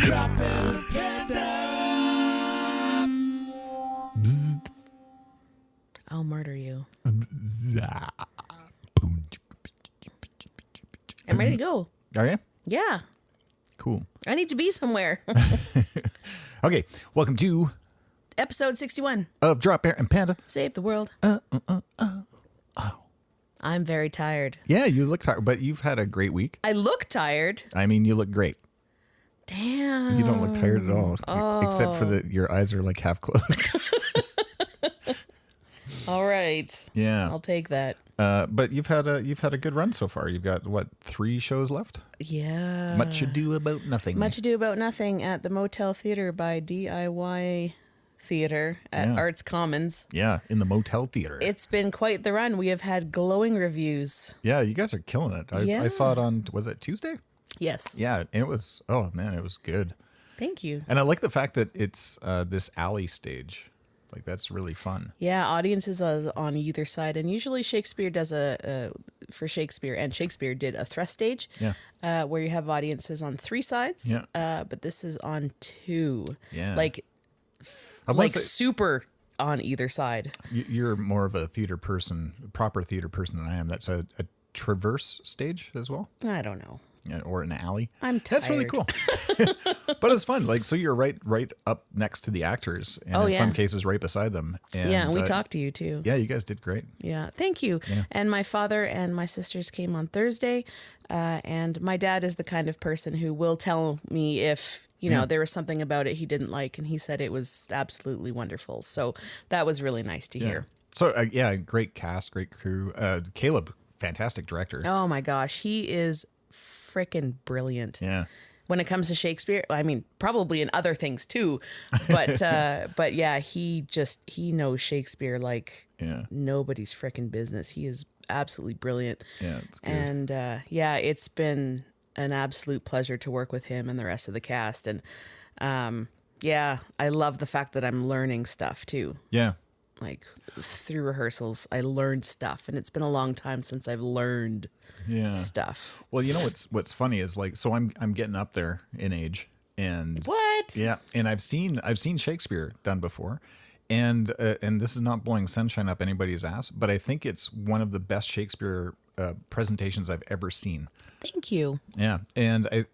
Dropbear and Panda. I'll murder you. Bzz. I'm ready to go. Are you? Yeah. Cool. I need to be somewhere. Okay, welcome to Episode 61. of Dropbear and Panda. Save the world. I'm very tired. Yeah, you look tired, but you've had a great week. I look tired. I mean, you look great. Damn. You don't look tired at all, except for your eyes are like half closed. All right. Yeah. I'll take that. But you've had a good run so far. You've got what, 3 shows left? Yeah. Much Ado About Nothing. Much Ado About Nothing at the Motel Theater by DIY Theater at Arts Commons. Yeah, in the Motel Theater. It's been quite the run. We have had glowing reviews. Yeah, you guys are killing it. I saw it on, was it Tuesday? Yes. Yeah, it was, oh man, it was good. Thank you. And I like the fact that it's this alley stage. Like, that's really fun. Yeah, audiences on either side. And usually Shakespeare does for Shakespeare, and Shakespeare did a thrust stage where you have audiences on 3 sides. Yeah. But this is on 2. Yeah. Like super on either side. You're more of a theater person, proper theater person than I am. That's a traverse stage as well? I don't know. Yeah, or an alley. I'm tired. That's really cool. But it's fun. Like, so you're right up next to the actors, and in some cases right beside them. And, and we talked to you too. Yeah, you guys did great. Yeah, thank you. Yeah. And my father and my sisters came on Thursday, and my dad is the kind of person who will tell me if there was something about it he didn't like, and he said it was absolutely wonderful. So that was really nice to hear. So great cast, great crew. Caleb, fantastic director. Oh my gosh, he is freaking brilliant. Yeah. When it comes to Shakespeare, I mean, probably in other things too, but yeah, he knows Shakespeare like nobody's freaking business. He is absolutely brilliant. Yeah, it's good. And it's been an absolute pleasure to work with him and the rest of the cast. And I love the fact that I'm learning stuff too. Yeah. Like through rehearsals, I learned stuff, and it's been a long time since I've learned stuff. Well, you know what's funny is, like, so I'm getting up there in age, and what? Yeah, and I've seen Shakespeare done before, and this is not blowing sunshine up anybody's ass, but I think it's one of the best Shakespeare presentations I've ever seen. Thank you. Yeah, and I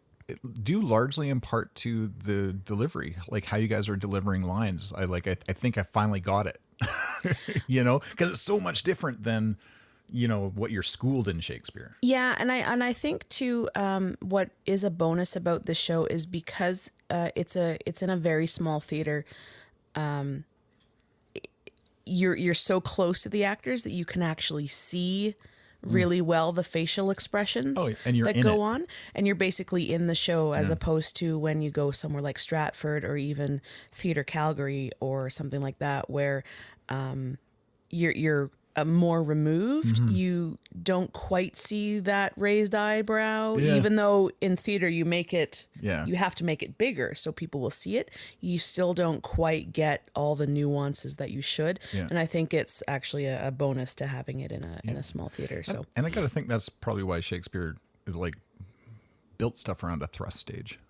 due largely in part to the delivery, like how you guys are delivering lines. I think I finally got it. Because it's so much different than what you're schooled in Shakespeare. Yeah, and I think too, what is a bonus about this show is because it's in a very small theater. You're so close to the actors that you can actually see really well the facial expressions that go on, and you're basically in the show, as opposed to when you go somewhere like Stratford or even Theatre Calgary or something like that, where you're more removed. Mm-hmm. You don't quite see that raised eyebrow, even though in theater you make it, you have to make it bigger so people will see it. You still don't quite get all the nuances that you should. Yeah. And I think it's actually a bonus to having it in a small theater. So, and I got to think that's probably why Shakespeare is built stuff around a thrust stage.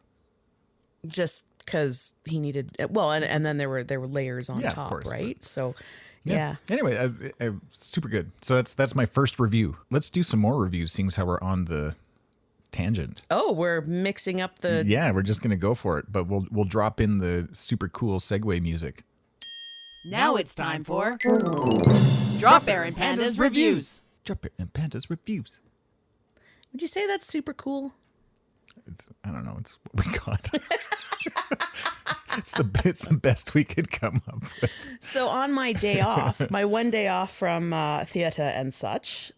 Just because he needed, and then there were layers on top, of course, right? So. Yeah. Anyway, super good. So that's my first review. Let's do some more reviews, seeing as how we're on the tangent. Oh, we're mixing up the. Yeah, we're just gonna go for it, but we'll drop in the super cool segue music. Now it's time for Dropbear and Panda's reviews. Dropbear and Panda's reviews. Would you say that's super cool? I don't know. It's what we got. It's the best we could come up with. So on my day off, my one day off from theater and such,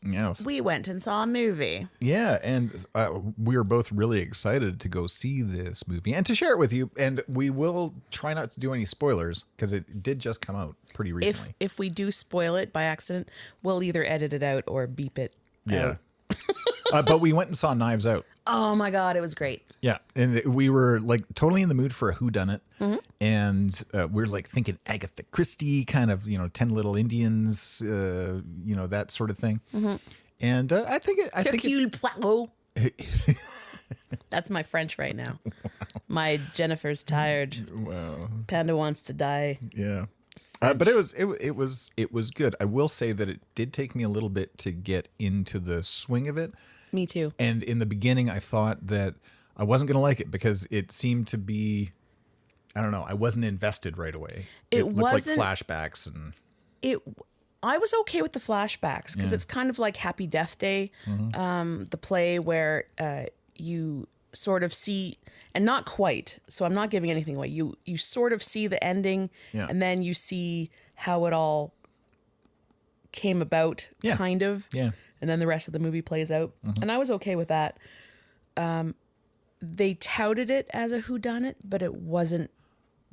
we went and saw a movie. Yeah, and we were both really excited to go see this movie and to share it with you. And we will try not to do any spoilers because it did just come out pretty recently. If we do spoil it by accident, we'll either edit it out or beep it out. But we went and saw Knives Out. Oh my God, it was great. Yeah, and we were totally in the mood for a whodunit, and we're thinking Agatha Christie, kind of 10 Little Indians, that sort of thing. Mm-hmm. And I think That's my French right now. Wow. My Jennifer's tired. Wow. Panda wants to die. Yeah. But it was good. I will say that it did take me a little bit to get into the swing of it. Me too. And in the beginning, I thought that I wasn't going to like it because it seemed to be, I don't know, I wasn't invested right away. It looked like flashbacks and I was okay with the flashbacks because it's kind of like Happy Death Day, the play where you sort of see, and not quite, so I'm not giving anything away. You sort of see the ending, and then you see how it all came about, kind of. Yeah. And then the rest of the movie plays out. And I was okay with that. They touted it as a whodunit, but it wasn't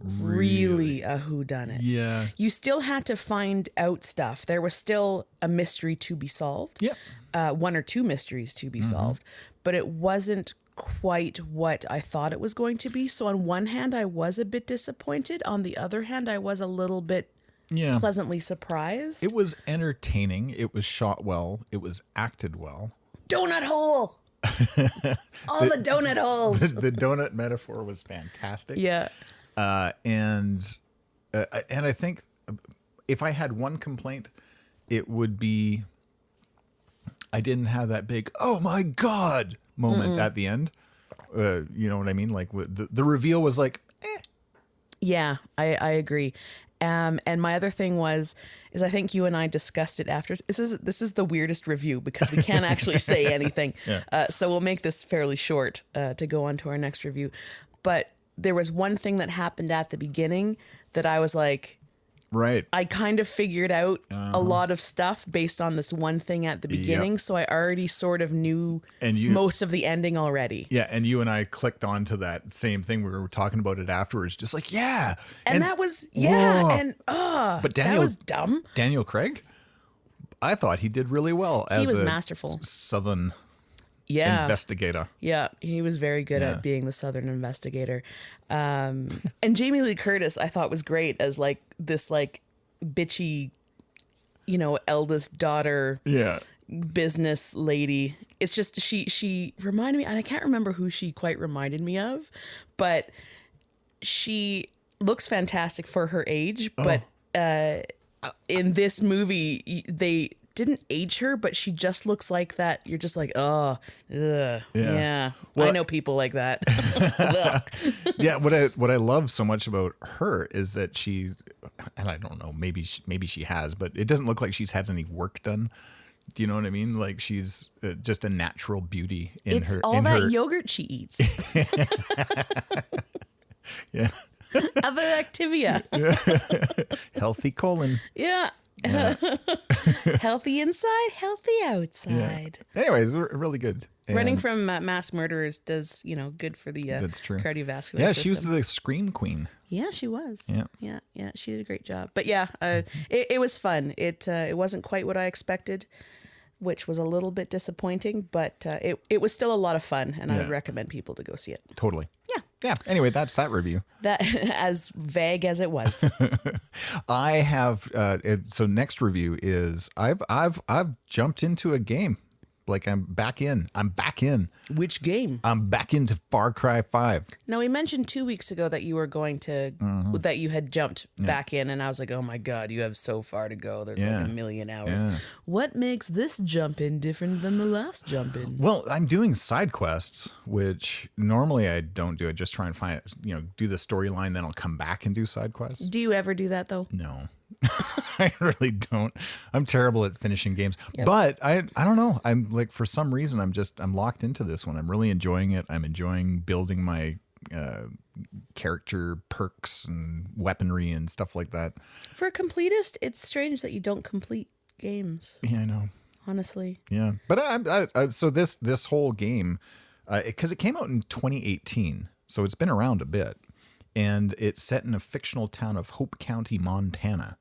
really a whodunit. Yeah. You still had to find out stuff. There was still a mystery to be solved. Yeah. One or two mysteries to be solved. But it wasn't quite what I thought it was going to be. So on one hand, I was a bit disappointed. On the other hand, I was a little bit pleasantly surprised. It was entertaining. It was shot well. It was acted well. Donut hole. All the donut holes. The donut metaphor was fantastic. Yeah. And I think if I had one complaint, it would be I didn't have that big "oh my god" moment at the end. You know what I mean? Like the reveal was like, eh. Yeah, I agree. And my other thing is I think you and I discussed it after. This is the weirdest review because we can't actually say anything. So we'll make this fairly short to go on to our next review. But there was one thing that happened at the beginning that I was like, right. I kind of figured out a lot of stuff based on this one thing at the beginning. So I already sort of knew most of the ending already. Yeah. And you and I clicked onto that same thing. We were talking about it afterwards, just like, yeah. And that was, and but that was dumb. Daniel Craig, I thought he did really well as he was a masterful Southern investigator. Yeah, he was very good at being the Southern investigator. And Jamie Lee Curtis, I thought was great as like this like bitchy, eldest daughter business lady. It's just she reminded me, and I can't remember who she quite reminded me of, but she looks fantastic for her age. But in this movie, they didn't age her, but she just looks like that. You're just like, yeah. Well, I know people like that. Yeah, what I love so much about her is that she, and I don't know, maybe she has, but it doesn't look like she's had any work done. Do you know what I mean? Like she's just a natural beauty in her. It's all that yogurt she eats. Yeah. Other Activia. Healthy colon. Yeah. Healthy inside, healthy outside. Yeah. Anyway, really good. And running from mass murderers does, good for the that's true. Cardiovascular system. Yeah, she was the scream queen. Yeah, she was. Yeah. Yeah. She did a great job. But yeah, it was fun. It wasn't quite what I expected, which was a little bit disappointing, but it was still a lot of fun, and I would recommend people to go see it. Totally. Yeah. Yeah. Anyway, that's that review. That as vague as it was. I have. So next review is I've jumped into a game. Like I'm back in. Which game? I'm back into Far Cry 5. Now, we mentioned 2 weeks ago that you were going to, that you had jumped back in, and I was like, oh my God, you have so far to go. There's like 1 million hours. Yeah. What makes this jump in different than the last jump in? Well, I'm doing side quests, which normally I don't do. I just try and find, do the storyline, then I'll come back and do side quests. Do you ever do that though? No. I really don't. I'm terrible at finishing games, but I don't know. I'm like, for some reason, I'm locked into this one. I'm really enjoying it. I'm enjoying building my character perks and weaponry and stuff like that. For a completist, it's strange that you don't complete games. Yeah, I know. Honestly. Yeah. But so this whole game, because it came out in 2018, so it's been around a bit. And it's set in a fictional town of Hope County, Montana.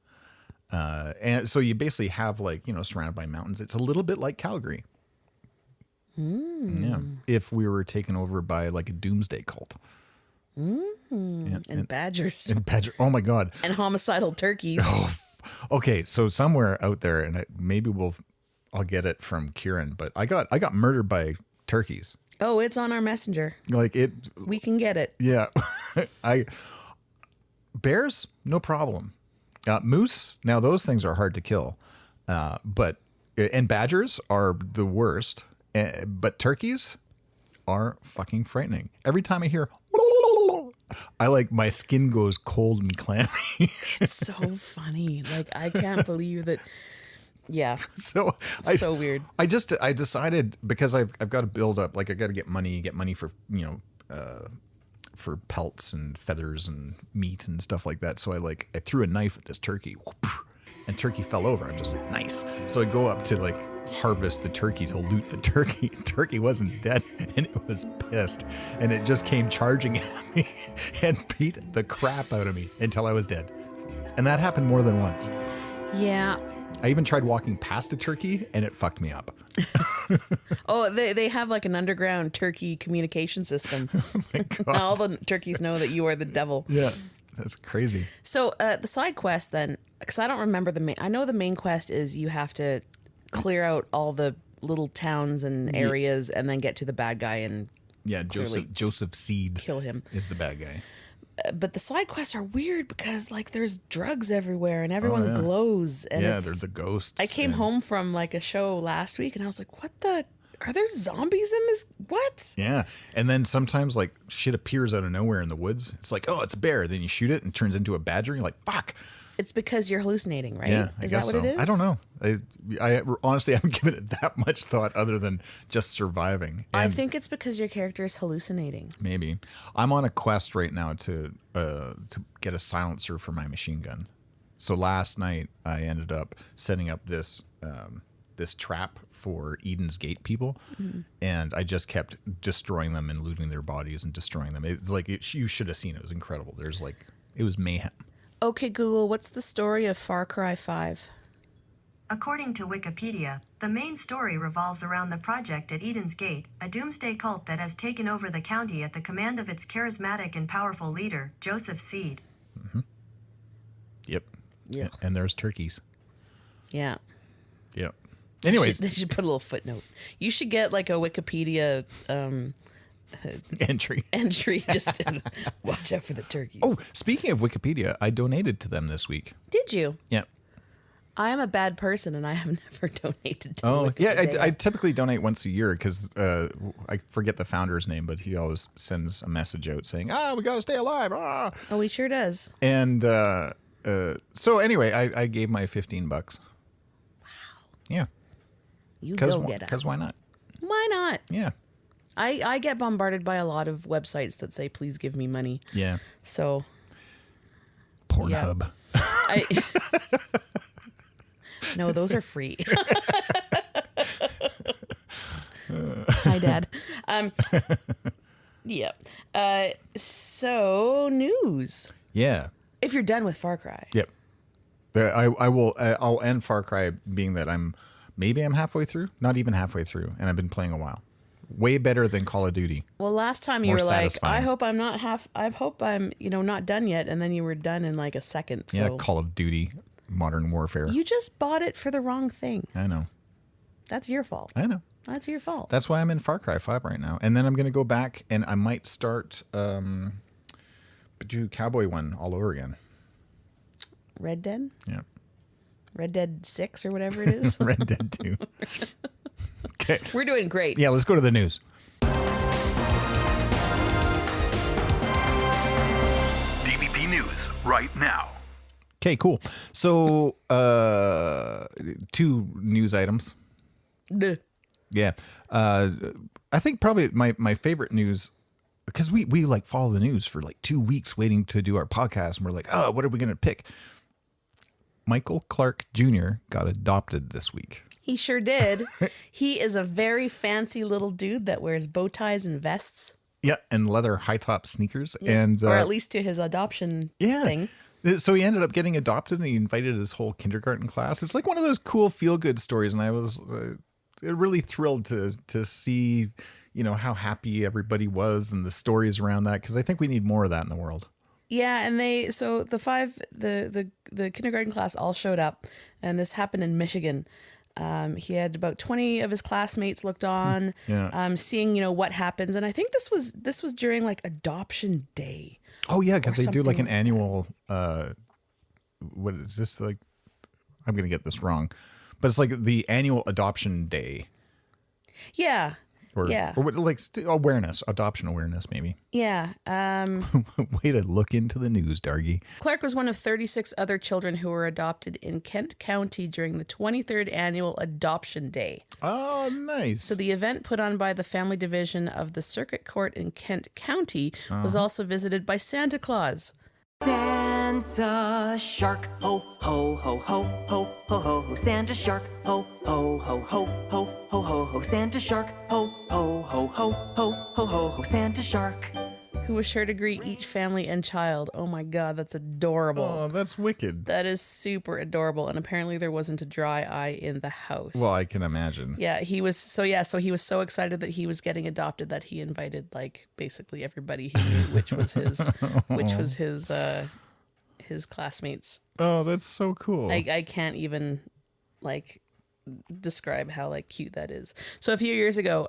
And so you basically have surrounded by mountains. It's a little bit like Calgary. Yeah. If we were taken over by like a Doomsday cult. And badgers. And badger. Oh my God. And homicidal turkeys. Okay. So somewhere out there, and maybe I'll get it from Kieran, but I got murdered by turkeys. Oh, it's on our messenger. Like it. We can get it. Yeah. Bears, no problem. Moose, now those things are hard to kill. And badgers are the worst. But turkeys are fucking frightening. Every time I hear, my skin goes cold and clammy. It's so funny. Like, I can't believe that. Yeah. So weird. I decided, because I've got to build up, like I got to get money for, for pelts and feathers and meat and stuff like that. So I threw a knife at this turkey, and turkey fell over. I'm just like, nice. So I go up to harvest the turkey, to loot the turkey. Turkey wasn't dead, and it was pissed, and it just came charging at me and beat the crap out of me until I was dead. And that happened more than once. Yeah. I even tried walking past a turkey, and it fucked me up. Oh, they have an underground turkey communication system. Oh my God. All the turkeys know that you are the devil. Yeah, that's crazy. So the side quest then, because I don't remember the main. I know the main quest is you have to clear out all the little towns and areas, and then get to the bad guy and Joseph Seed kill him. Is the bad guy. But the side quests are weird because there's drugs everywhere and everyone glows. And there's the ghosts. I came home from a show last week and I was like, what the? Are there zombies in this? What? Yeah. And then sometimes shit appears out of nowhere in the woods. It's like, oh, it's a bear. Then you shoot it and it turns into a badger. You're like, fuck. It's because you're hallucinating, right? Yeah, is that what it is? I don't know. I honestly haven't given it that much thought other than just surviving. And I think it's because your character is hallucinating. Maybe. I'm on a quest right now to get a silencer for my machine gun. So last night I ended up setting up this trap for Eden's Gate people, and I just kept destroying them and looting their bodies and destroying them. You should have seen it. It was incredible. It was mayhem. Okay, Google, what's the story of Far Cry 5? According to Wikipedia, the main story revolves around the project at Eden's Gate, a doomsday cult that has taken over the county at the command of its charismatic and powerful leader, Joseph Seed. Mm-hmm. Yep. Yeah. And there's turkeys. Yeah. Yep. Anyways. They should put a little footnote. You should get a Wikipedia entry just to watch out for the turkeys. Oh, speaking of Wikipedia, I donated to them this week. Did you? Yeah. I am a bad person and I have never donated to Wikipedia. Yeah, I typically donate once a year because I forget the founder's name, but he always sends a message out saying, we got to stay alive. Ah. Oh, he sure does. And so anyway, I gave my $15. Wow. Yeah. You go get it. Because why not? Why not? Yeah. I get bombarded by a lot of websites that say, please give me money. Yeah. So. Pornhub. Yeah. No, those are free. Hi, Dad. Yeah. So, news. Yeah. If you're done with Far Cry. Yep. I'll end Far Cry being that I'm halfway through, not even halfway through, and I've been playing a while. Way better than Call of Duty. Well, last time you were satisfying. I hope I'm not done yet, and then you were done in a second. So. Yeah, Call of Duty, Modern Warfare. You just bought it for the wrong thing. I know. That's your fault. I know. That's your fault. That's why I'm in Far Cry 5 right now. And then I'm going to go back and I might start do Cowboy 1 all over again. Red Dead? Yeah. Red Dead 6 or whatever it is? Red Dead 2. Okay. We're doing great. Yeah, let's go to the news. DBP News right now. Okay, cool. So, 2 news items. Duh. Yeah. I think probably my favorite news, because we follow the news for 2 weeks waiting to do our podcast, and we're like, oh, what are we going to pick? Michael Clark Jr. got adopted this week. He sure did. He is a very fancy little dude that wears bow ties and vests. Yeah, and leather high-top sneakers. Yeah. And or at least to his adoption thing. So he ended up getting adopted, and he invited his whole kindergarten class. It's like one of those cool feel-good stories, and I was really thrilled to see, how happy everybody was and the stories around that, because I think we need more of that in the world. Yeah, and the kindergarten class all showed up, and this happened in Michigan. He had about 20 of his classmates looked on, seeing, what happens. And I think this was during like adoption day. Oh yeah, because they do like an annual. What is this like? I'm gonna get this wrong, but it's like the annual adoption day. Yeah. Or what, like adoption awareness, maybe. Yeah. Way to look into the news, Dargy. Clark was one of 36 other children who were adopted in Kent County during the 23rd annual Adoption Day. Oh, nice. So the event put on by the Family Division of the Circuit Court in Kent County was also visited by Santa Claus. Santa shark, ho, ho, ho, ho, ho, ho, ho, ho. Santa shark, ho, ho, ho, ho, ho, ho, ho, ho. Santa shark, ho, ho, ho, ho, ho, ho, ho, ho. Santa shark. Who was sure to greet each family and child. Oh my God, that's adorable. Oh, that's wicked. That is super adorable. And apparently there wasn't a dry eye in the house. Well, I can imagine. Yeah, he was so so excited that he was getting adopted that he invited like basically everybody he knew, which was his classmates. Oh, that's so cool. I can't even like describe how like cute that is. So a few years ago,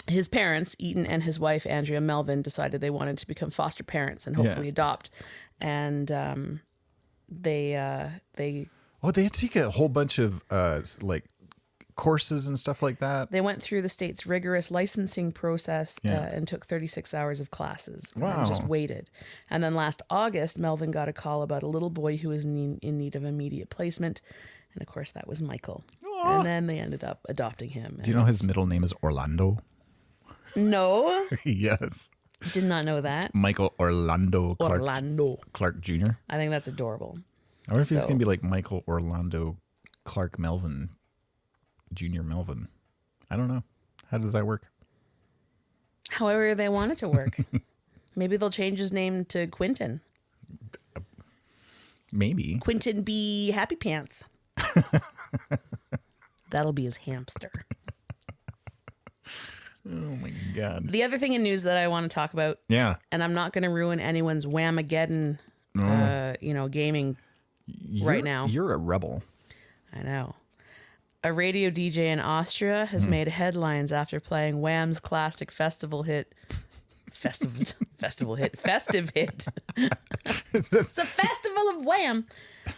his parents, Eaton and his wife, Andrea Melvin, decided they wanted to become foster parents and hopefully adopt. And they had to take a whole bunch of like courses and stuff like that. They went through the state's rigorous licensing process and took 36 hours of classes. Wow. And just waited. And then last August, Melvin got a call about a little boy who was in need of immediate placement. And of course, that was Michael. Aww. And then they ended up adopting him. Do you know his middle name is Orlando? No. Yes. Did not know that. Michael Orlando Clark Jr. I think that's adorable. I wonder if he's going to be like Michael Orlando Clark Melvin, Jr. Melvin. I don't know. How does that work? However they want it to work. Maybe they'll change his name to Quentin. Maybe. Quentin B. Happy Pants. That'll be his hamster. Oh my God. The other thing in news that I want to talk about. Yeah. And I'm not going to ruin anyone's Whamageddon, gaming right now. You're a rebel. I know. A radio DJ in Austria has made headlines after playing Wham's classic festive hit. It's a festival of Wham!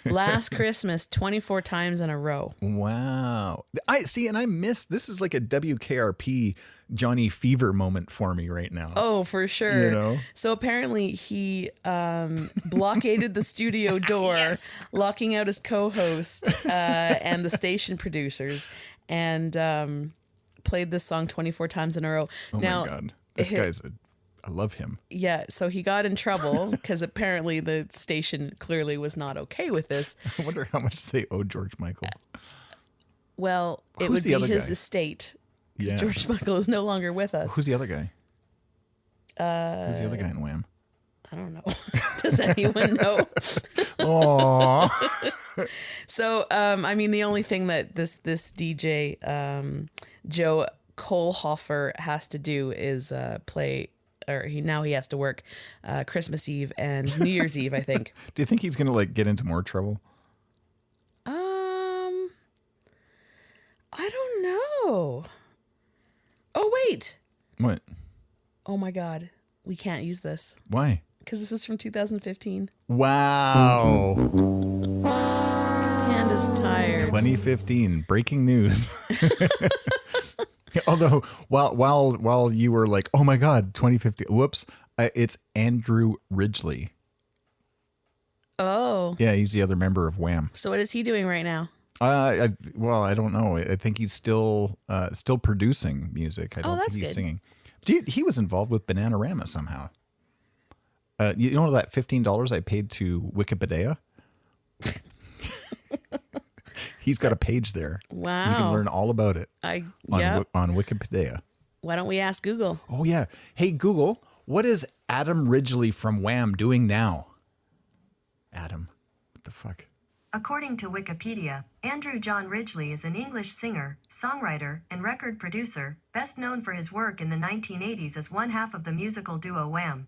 Last Christmas, 24 times in a row. Wow. I see, and I missed, this is like a WKRP Johnny Fever moment for me right now. Oh, for sure. You know? So apparently he blockaded the studio door, locking out his co-host and the station producers, and played this song 24 times in a row. Oh my God. This guy's I love him. Yeah, so he got in trouble because apparently the station clearly was not okay with this. I wonder how much they owe George Michael. Well, it would be his estate because George Michael is no longer with us. Who's the other guy? Who's the other guy in Wham? I don't know. Does anyone know? Aww. So, I mean, the only thing that this DJ, Joe Kohlhofer, has to do is play. Or he has to work Christmas Eve and New Year's Eve, I think. Do you think he's going to like get into more trouble? I don't know. Oh, wait. What? Oh my God. We can't use this. Why? Because this is from 2015. Wow. Panda's tired. 2015. Breaking news. Although, while you were like, oh my God, 2015, whoops, it's Andrew Ridgeley. Oh. Yeah, he's the other member of Wham. So what is he doing right now? I don't know. I think he's still producing music. I don't think he's singing. He was involved with Bananarama somehow. You know that $15 I paid to Wikipedia? He's got a page there. Wow. You can learn all about it on Wikipedia. Why don't we ask Google? Oh, yeah. Hey, Google, what is Adam Ridgeley from Wham doing now? Adam, what the fuck? According to Wikipedia, Andrew John Ridgeley is an English singer, songwriter, and record producer, best known for his work in the 1980s as one half of the musical duo Wham.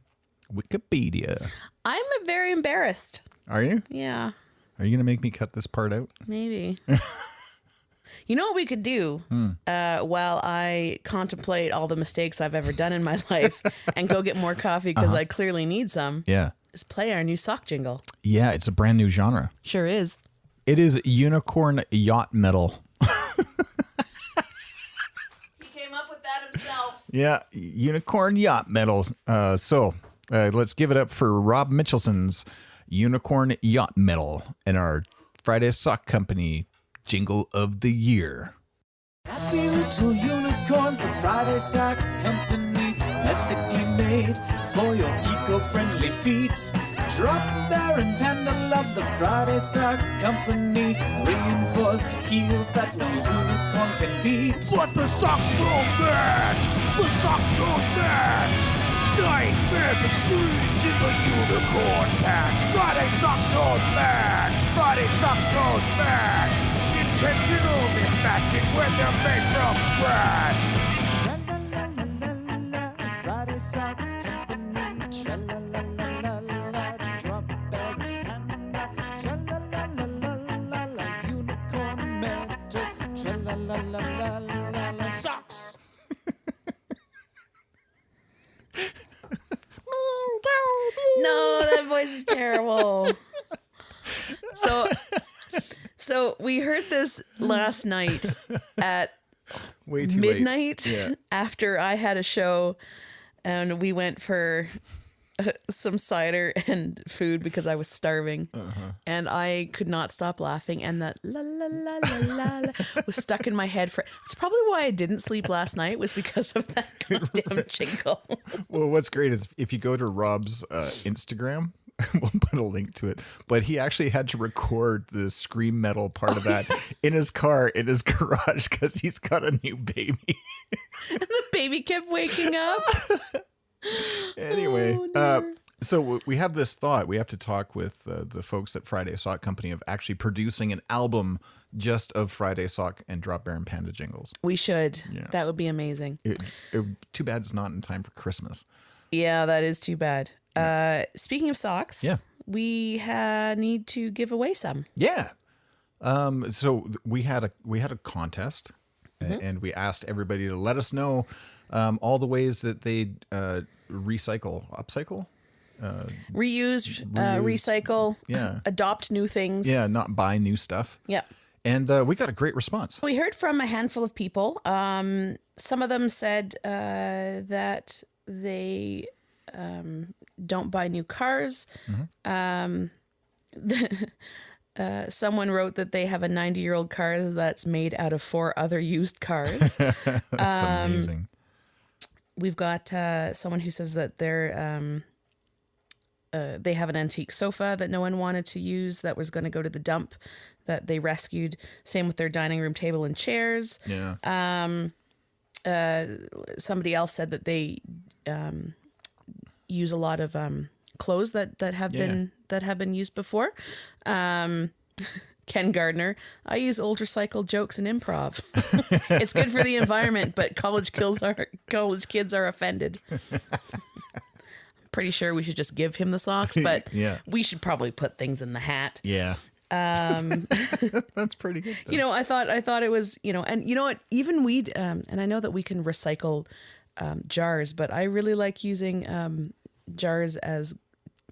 Wikipedia. I'm very embarrassed. Are you? Yeah. Are you going to make me cut this part out? Maybe. You know what we could do while I contemplate all the mistakes I've ever done in my life and go get more coffee because I clearly need some. Yeah. Is play our new sock jingle. Yeah, it's a brand new genre. Sure is. It is unicorn yacht metal. He came up with that himself. Yeah, unicorn yacht metal. So let's give it up for Rob Mitchelson's unicorn yacht metal and our Friday Sock Company jingle of the year. Happy little unicorns, the Friday Sock Company, ethically made for your eco-friendly feet. Dropbear and Panda love the Friday Sock Company, reinforced heels that no unicorn can beat. But the socks don't match! The socks don't match! Nightmares and screams in the unicorn patch! Friday socks don't match! Friday socks don't match! Intentional mismatching when they're made from scratch! Tra-la-la-la-la-la, Friday Sock Company, tra-la-la-la-la-la, Dropbear and Panda, tra-la-la-la-la-la, unicorn metal, tra-la-la-la-la-la, socks! No, that voice is terrible. So we heard this last night at Way too midnight late. Yeah. after I had a show, and we went for some cider and food because I was starving, and I could not stop laughing, and that la la la la la, la was stuck in my head for. It's probably why I didn't sleep last night, was because of that goddamn jingle. Well, what's great is if you go to Rob's Instagram, we'll put a link to it, but he actually had to record the scream metal part of that in his car, in his garage, because he's got a new baby. And the baby kept waking up. Anyway, Oh, so we have this thought. We have to talk with the folks at Friday Sock Company of actually producing an album just of Friday Sock and Dropbear and Panda jingles. We should. Yeah. That would be amazing. Too bad it's not in time for Christmas. Yeah, that is too bad. Speaking of socks, Yeah. we need to give away some. Yeah. So we had a contest, and we asked everybody to let us know all the ways that they upcycle. Reuse, recycle, Yeah. adopt new things. Yeah, not buy new stuff. Yeah. And we got a great response. We heard from a handful of people. Some of them said that they don't buy new cars. Someone wrote that they have a 90-year-old car that's made out of 4 other used cars. That's amazing. We've got someone who says that they have an antique sofa that no one wanted to use that was going to go to the dump that they rescued. Same with their dining room table and chairs. Yeah. Somebody else said that they use a lot of clothes that have been used before. Ken Gardner, I use old recycled jokes and improv. It's good for the environment, but college kids are offended. Pretty sure we should just give him the socks, but Yeah. we should probably put things in the hat. Yeah. That's pretty good, though. You know, I thought it was, and you know what, even weed, and I know that we can recycle jars, but I really like using jars as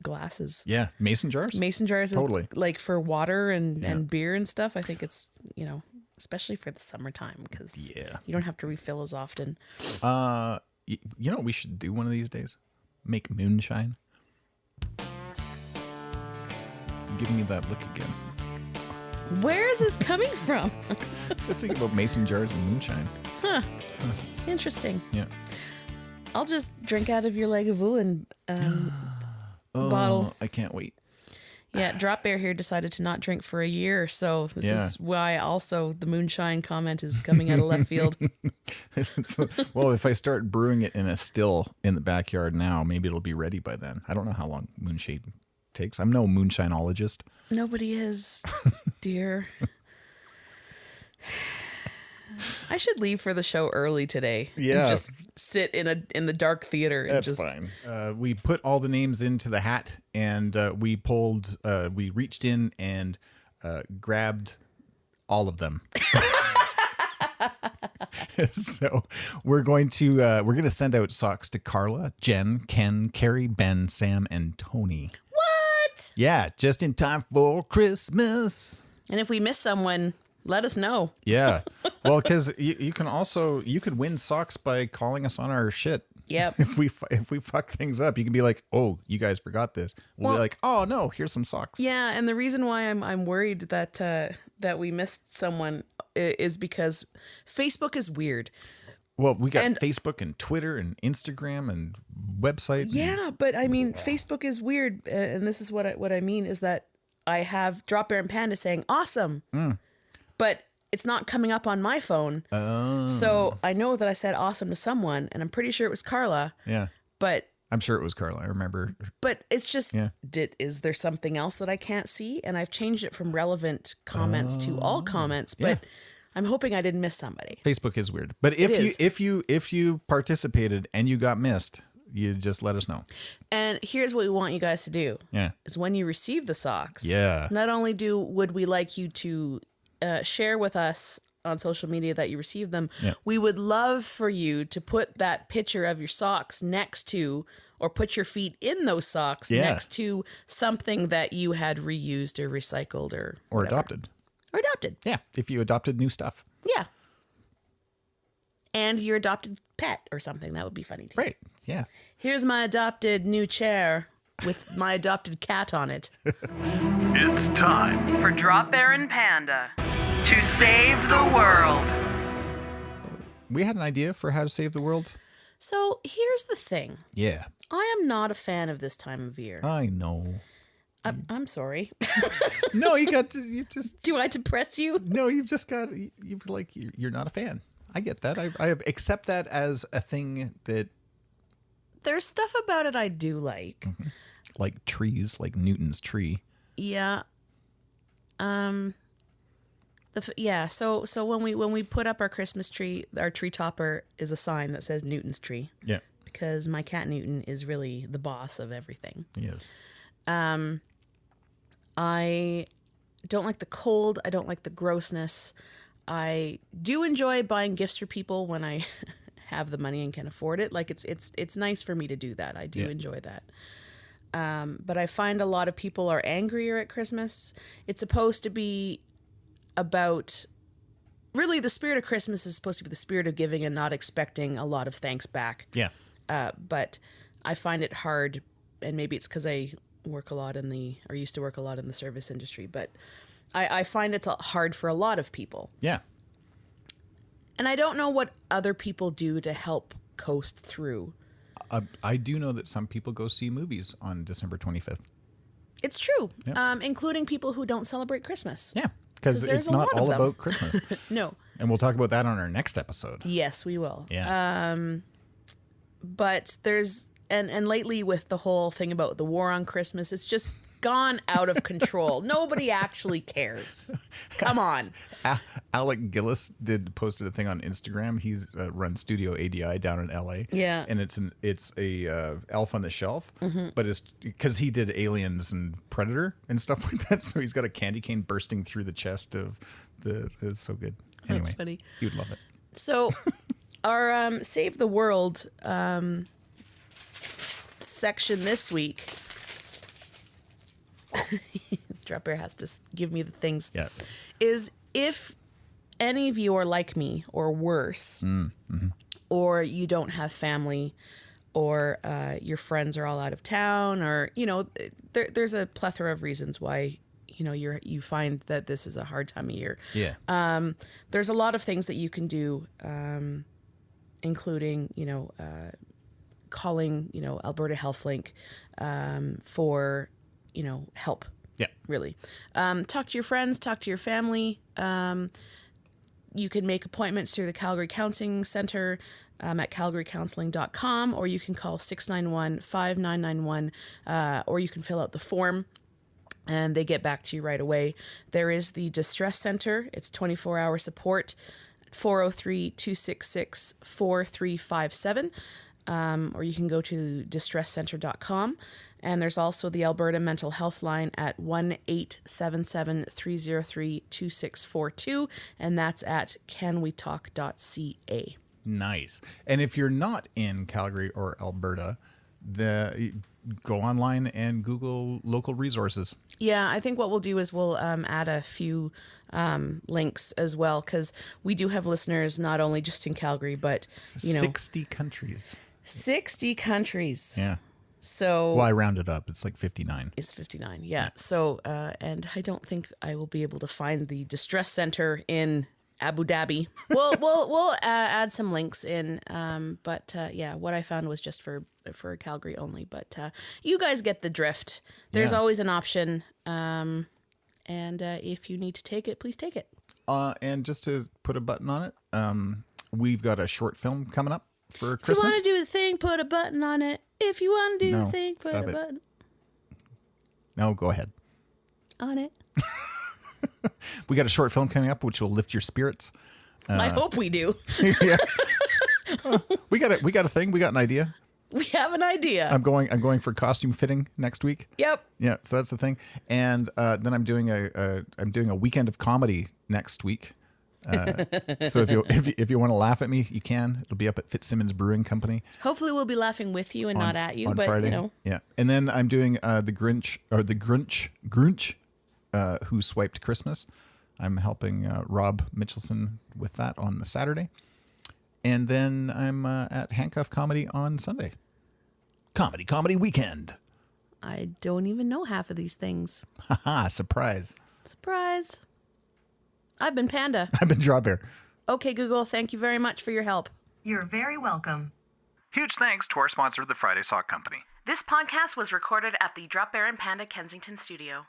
glasses. Yeah, mason jars. Mason jars is Totally. like for water and beer and stuff. I think it's, especially for the summertime because you don't have to refill as often. You know what we should do one of these days? Make moonshine. You're giving me that look again. Where is this coming from? Just think about mason jars and moonshine. Interesting. Yeah. I'll just drink out of your Lagavulin bottle. I can't wait. Yeah, Dropbear here decided to not drink for a year, so this is why also the moonshine comment is coming out of left field. Well, if I start brewing it in a still in the backyard now, maybe it'll be ready by then. I don't know how long moonshine takes. I'm no moonshineologist. Nobody is, dear. I should leave for the show early today. Yeah. And just sit in the dark theater. And That's fine. We put all the names into the hat, and we reached in and grabbed all of them. So we're going to send out socks to Carla, Jen, Ken, Carrie, Ben, Sam, and Tony. What? Yeah, just in time for Christmas. And if we miss someone, let us know. Yeah. Well, because you could win socks by calling us on our shit. Yep. If we fuck things up, you can be like, "Oh, you guys forgot this." We'll be like, "Oh no, here's some socks." Yeah, and the reason why I'm worried that we missed someone is because Facebook is weird. Well, we got Facebook and Twitter and Instagram and website. Yeah, but I mean, Facebook is weird, and this is what I mean is that I have Dropbear and Panda saying "awesome," but it's not coming up on my phone. Oh. So I know that I said awesome to someone, and I'm pretty sure it was Carla. Yeah. But I'm sure it was Carla. I remember. But it's just, is there something else that I can't see? And I've changed it from relevant comments to all comments, but I'm hoping I didn't miss somebody. Facebook is weird. But if you participated and you got missed, you just let us know. And here's what we want you guys to do. Yeah. Is when you receive the socks. Yeah. Not only would we like you to share with us on social media that you received them, we would love for you to put that picture of your socks next to, or put your feet in those socks next to something that you had reused or recycled or adopted. Or adopted. Yeah, if you adopted new stuff. Yeah. And your adopted pet or something. That would be funny too. Right, yeah. Here's my adopted new chair with my adopted cat on it. It's time For Dropbear and Panda to save the world. We had an idea for how to save the world. So here's the thing. Yeah. I am not a fan of this time of year. I know. I'm sorry. No, you just. Do I depress you? No, you're not a fan. I get that. I accept that as a thing that. There's stuff about it I do like. Mm-hmm. Like trees, like Newton's tree. Yeah. So when we put up our Christmas tree, our tree topper is a sign that says Newton's tree. Yeah. Because my cat Newton is really the boss of everything. He is. I don't like the cold. I don't like the grossness. I do enjoy buying gifts for people when I have the money and can afford it. Like it's nice for me to do that. I do enjoy that. But I find a lot of people are angrier at Christmas. It's supposed to be about, really the spirit of Christmas is supposed to be the spirit of giving and not expecting a lot of thanks back. Yeah. But I find it hard, and maybe it's because I used to work a lot in the service industry, but I find it's hard for a lot of people. Yeah. And I don't know what other people do to help coast through. I do know that some people go see movies on December 25th. It's true, including people who don't celebrate Christmas. Yeah, because it's not all about Christmas. No. And we'll talk about that on our next episode. Yes, we will. Yeah. But there's, and lately with the whole thing about the war on Christmas, it's just gone out of control. Nobody actually cares. Come on. Alec Gillis posted a thing on Instagram. He's runs Studio ADI down in LA. Yeah. And it's a Elf on the Shelf, but it's because he did Aliens and Predator and stuff like that. So he's got a candy cane bursting through the chest of it's so good. Anyway, That's funny. You would love it. So our Save the World section this week. Dropbear has to give me the things. Yeah. Is if any of you are like me or worse, or you don't have family, or your friends are all out of town, or there's a plethora of reasons why you find that this is a hard time of year. Yeah. There's a lot of things that you can do, including calling Alberta HealthLink for help. Yeah. Really. Talk to your friends, talk to your family. You can make appointments through the Calgary Counseling Centre at calgarycounseling.com, or you can call 691-5991, or you can fill out the form and they get back to you right away. There is the Distress Centre. It's 24-hour support, 403-266-4357. or you can go to distresscenter.com. And there's also the Alberta Mental Health line at 1-877-303-2642, and that's at canwetalk.ca. Nice. And if you're not in Calgary or Alberta, go online and Google local resources. Yeah, I think what we'll do is we'll add a few links as well, because we do have listeners not only just in Calgary, but 60 countries. 60 countries. Yeah. So, well, I rounded up. It's like 59. It's 59, yeah. So, and I don't think I will be able to find the distress center in Abu Dhabi. We'll add some links in, but yeah, what I found was just for Calgary only. But you guys get the drift. There's always an option, and if you need to take it, please take it. And just to put a button on it, we've got a short film coming up for Christmas. If you want to do the thing, put a button on it. If you want to do the thing, put a button. No, go ahead. On it. We got a short film coming up, which will lift your spirits. I hope we do. Yeah. We got a thing. We got an idea. We have an idea. I'm going for costume fitting next week. Yep. Yeah, so that's the thing. And then I'm doing a weekend of comedy next week. So if you want to laugh at me, you can. It'll be up at Fitzsimmons Brewing Company. Hopefully, we'll be laughing with you and not at you. On but Friday. Yeah, and then I'm doing the Grinch Who Swiped Christmas. I'm helping Rob Mitchelson with that on the Saturday, and then I'm at Handcuff Comedy on Sunday. Comedy weekend. I don't even know half of these things. Haha! Surprise. I've been Panda. I've been Dropbear. Okay, Google, thank you very much for your help. You're very welcome. Huge thanks to our sponsor, the Friday Sock Company. This podcast was recorded at the Dropbear and Panda Kensington studio.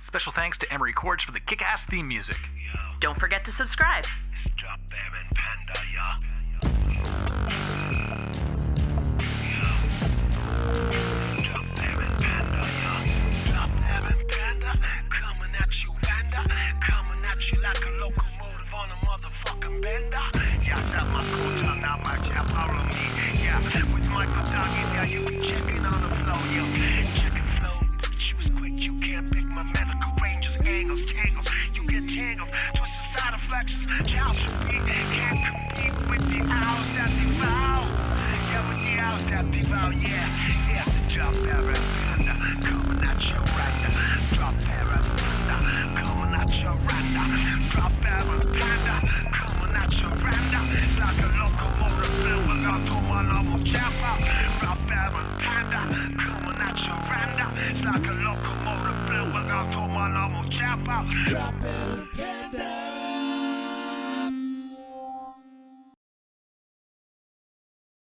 Special thanks to Emery Cords for the kick-ass theme music. Don't forget to subscribe. It's Dropbear and Panda, yeah. Dropbear and Panda, yeah. Dropbear and Panda, coming at you, Panda. Coming at you like a locomotive on a motherfucking bender. Yeah, set my culture, now my chap, follow me. Yeah, with Michael Doggies, yeah, you be checking on the flow, yo. Checking flow, but you was quick, you can't pick my medical ranges, angles, tangles. You get tangled, twisted side reflexes, child should be. Can't compete with the owls that devour. Yeah, with the owls that devour, yeah. Yeah, it's a Dropbear and Panda, coming at you right now. Dropbear and Panda, coming at you right now. Dropbear and Panda, coming at you right now. It's like a locomotive filled with autonomous chopper. Dropbear and Panda, coming at you right now. It's like a locomotive filled with autonomous chopper. Dropbear and Panda.